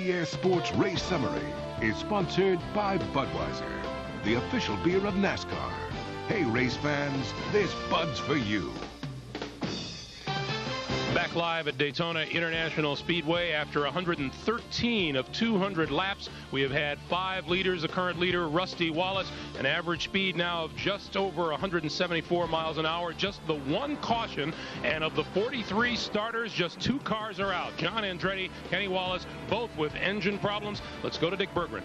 CBS Sports Race Summary is sponsored by Budweiser, the official beer of NASCAR. Hey, race fans, this Bud's for you. Back live at Daytona International Speedway after 113 of 200 laps. We have had 5 leaders. The current leader, Rusty Wallace, an average speed now of just over 174 miles an hour. Just the one caution, and of the 43 starters, just 2 cars are out. John Andretti, Kenny Wallace, both with engine problems. Let's go to Dick Berggren.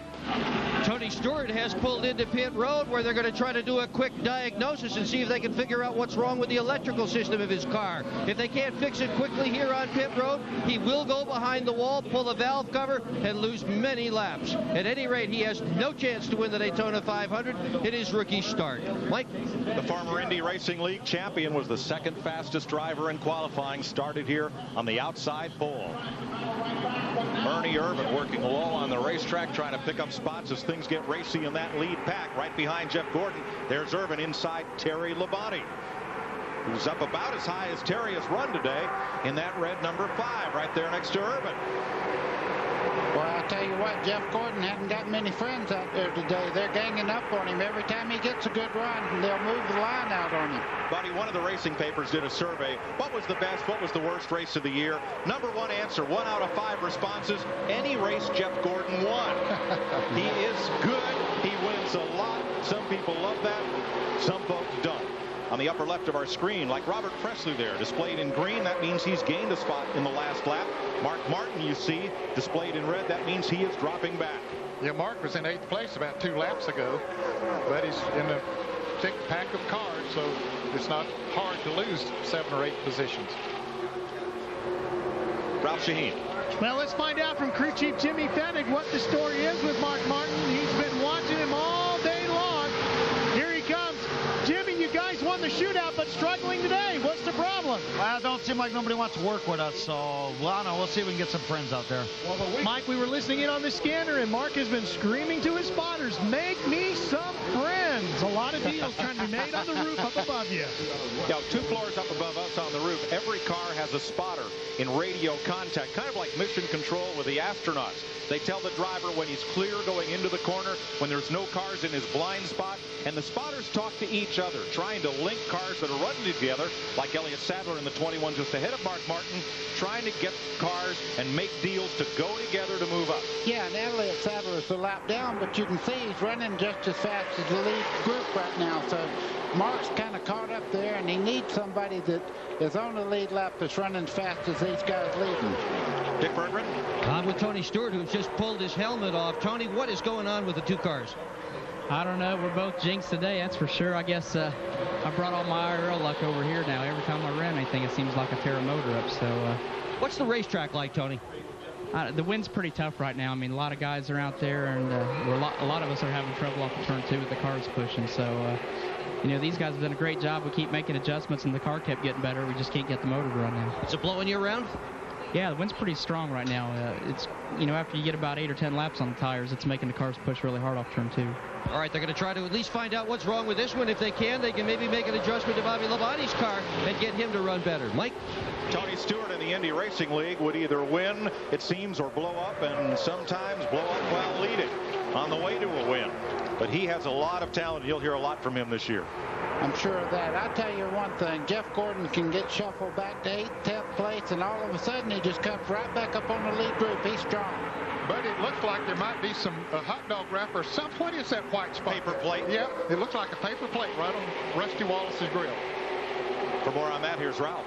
Tony Stewart has pulled into pit road where they're going to try to do a quick diagnosis and see if they can figure out what's wrong with the electrical system of his car. If they can't fix it quickly here on pit road, he will go behind the wall, pull the valve cover, and lose many laps. At any rate, he has no chance to win the Daytona 500 in his rookie start. Mike? The former Indy Racing League champion was the second fastest driver in qualifying, started here on the outside pole. Ernie Irvan working low on the racetrack, trying to pick up spots as things get racy in that lead pack. Right behind Jeff Gordon, there's Irvan inside Terry Labonte, who's up about as high as Terry has run today in that red number 5 right there next to Irvan. Well, I'll tell you what, Jeff Gordon hasn't got many friends out there today. They're ganging up on him. Every time he gets a good run, they'll move the line out on him. Buddy, one of the racing papers did a survey. What was the best? What was the worst race of the year? Number 1 answer, 1 out of 5 responses. Any race Jeff Gordon won. He is good. He wins a lot. Some people love that. Some folks don't. On the upper left of our screen, like Robert Presley there, displayed in green, that means he's gained a spot in the last lap. Mark Martin, you see, displayed in red, that means he is dropping back. Yeah, Mark was in 8th place about 2 laps ago, but he's in a thick pack of cars, so it's not hard to lose 7 or 8 positions. Ralph Shaheen. Well, let's find out from crew chief Jimmy Fennig what the story is with Mark Martin. He's been watching him all day long. Here he comes. Jimmy, you guys won the shootout, but struggling today. What's the problem? Well, it don't seem like nobody wants to work with us, so well, I don't know. We'll see if we can get some friends out there. Mike, we were listening in on the scanner, and Mark has been screaming to his spotters, make me some friends. A lot of deals trying to be made on the roof up above you. Yeah, 2 floors up above us on the roof. Every car has a spotter in radio contact, kind of like mission control with the astronauts. They tell the driver when he's clear going into the corner, when there's no cars in his blind spot, and the spotters talk to each other, trying to link cars that are running together, like Elliott Sadler in the 21 just ahead of Mark Martin, trying to get cars and make deals to go together to move up. Yeah, and Elliott Sadler is a lap down, but you can see he's running just as fast as the lead group right now. So Mark's kind of caught up there, and he needs somebody that is on the lead lap that's running as fast as these guys leading. Dick Berggren. I'm with Tony Stewart, who's just pulled his helmet off. Tony, what is going on with the 2 cars? I don't know. We're both jinxed today, that's for sure. I guess I brought all my IRL luck over here now. Every time I ran anything, it seems like I tear a motor up. So, what's the racetrack like, Tony? The wind's pretty tough right now. I mean, a lot of guys are out there, and a lot of us are having trouble off the turn 2 with the cars pushing. So, you know, these guys have done a great job. We keep making adjustments, and the car kept getting better. We just can't get the motor to run now. Is it blowing you around? Yeah, the wind's pretty strong right now. It's, you know, after you get about 8 or 10 laps on the tires, it's making the cars push really hard off turn 2. All right, they're going to try to at least find out what's wrong with this one. If they can maybe make an adjustment to Bobby Labonte's car and get him to run better. Mike? Tony Stewart in the Indy Racing League would either win, it seems, or blow up, and sometimes blow up while leading on the way to a win. But he has a lot of talent. You'll hear a lot from him this year. I'm sure of that. I'll tell you one thing. Jeff Gordon can get shuffled back to 8th, 10th place, and all of a sudden he just comes right back up on the lead group. He's strong. But it looks like there might be some hot dog wrapper. What is that white spot? Paper plate. Yeah, it looks like a paper plate right on Rusty Wallace's grill. For more on that, here's Ralph.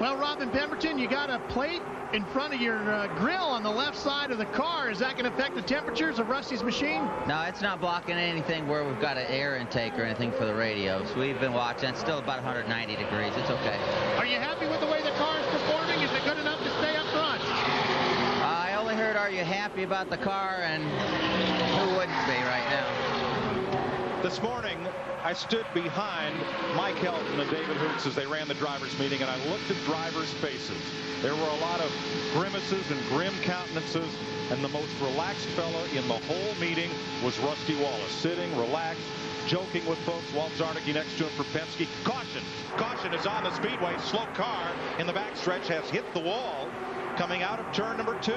Well, Robin Pemberton, you got a plate in front of your grill on the left side of the car. Is that going to affect the temperatures of Rusty's machine? No, it's not blocking anything where we've got an air intake or anything for the radios. We've been watching. It's still about 190 degrees. It's okay. Are you happy with the way the car is performing? Is it good enough to stay up front? I only heard, are you happy about the car? And who wouldn't be right now? This morning, I stood behind Mike Helton and David Hoots as they ran the drivers' meeting, and I looked at drivers' faces. There were a lot of grimaces and grim countenances, and the most relaxed fella in the whole meeting was Rusty Wallace, sitting relaxed, joking with folks. Walt Zarnicki next to him for Penske. Caution! Caution is on the speedway. Slow car in the backstretch has hit the wall coming out of turn number 2.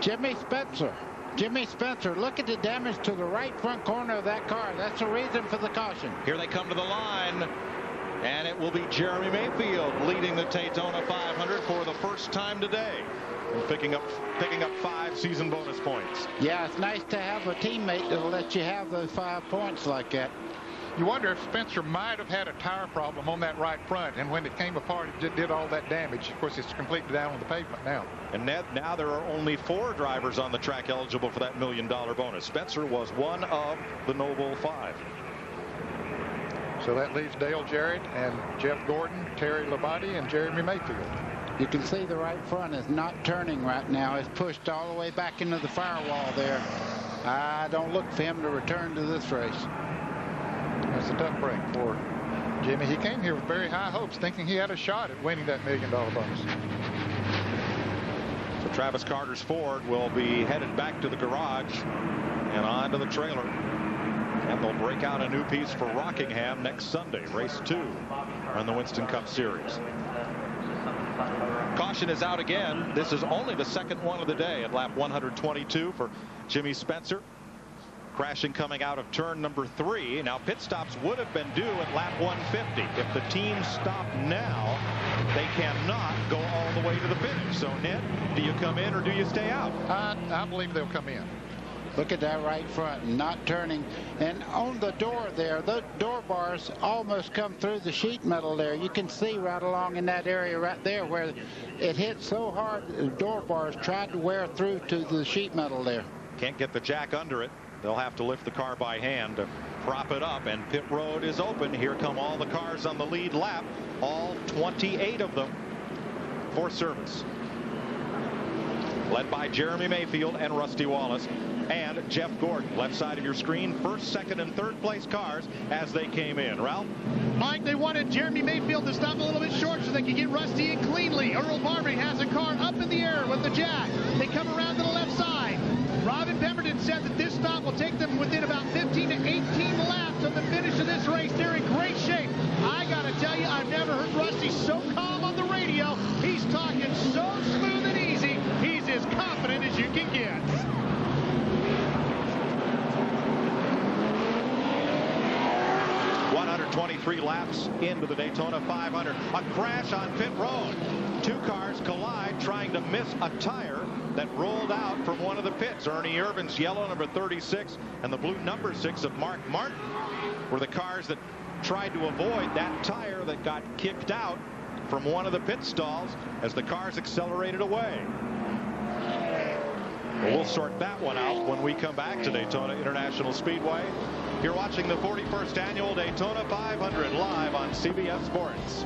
Jimmy Spencer. Jimmy Spencer, look at the damage to the right front corner of that car. That's the reason for the caution. Here they come to the line. And it will be Jeremy Mayfield leading the Daytona 500 for the first time today. And picking up 5 season bonus points. Yeah, it's nice to have a teammate that'll let you have those 5 points like that. You wonder if Spencer might have had a tire problem on that right front, and when it came apart, it did all that damage. Of course, it's completely down on the pavement now. And Ned, now there are only 4 drivers on the track eligible for that $1 million bonus. Spencer was one of the noble 5. So that leaves Dale Jarrett and Jeff Gordon, Terry Labonte, and Jeremy Mayfield. You can see the right front is not turning right now. It's pushed all the way back into the firewall there. I don't look for him to return to this race. That's a tough break for Jimmy. He came here with very high hopes, thinking he had a shot at winning that $1 million bonus. So Travis Carter's Ford will be headed back to the garage and on to the trailer. And they'll break out a new piece for Rockingham next Sunday, race 2 on the Winston Cup Series. Caution is out again. This is only the second one of the day at lap 122 for Jimmy Spencer. Crashing coming out of turn number 3. Now pit stops would have been due at lap 150. If the team stop now, they cannot go all the way to the finish. So Ned, do you come in or do you stay out? I believe they'll come in. Look at that right front, not turning. And on the door there, the door bars almost come through the sheet metal there. You can see right along in that area right there where it hit so hard the door bars tried to wear through to the sheet metal there. Can't get the jack under it. They'll have to lift the car by hand to prop it up, and pit road is open. Here come all the cars on the lead lap, all 28 of them for service. Led by Jeremy Mayfield and Rusty Wallace and Jeff Gordon. Left side of your screen, first, second, and third place cars as they came in. Ralph? Mike, they wanted Jeremy Mayfield to stop a little bit short so they could get Rusty in cleanly. Earl Barbary has a car up in the air with the jack. They come around to the left side. Robin Pemberton said that this stop will take them within about 15 to 18 laps of the finish of this race. They're in great shape. I got to tell you, I've never heard Rusty so calm on the radio. He's talking so smooth and easy. He's as confident as you can get. .123 laps into the Daytona 500. A crash on pit road. 2 cars collide trying to miss a tire that rolled out from one of the pits. Ernie Irvin's yellow number 36 and the blue number 6 of Mark Martin were the cars that tried to avoid that tire that got kicked out from one of the pit stalls as the cars accelerated away. Well, we'll sort that one out when we come back to Daytona International Speedway. You're watching the 41st Annual Daytona 500 live on CBS Sports.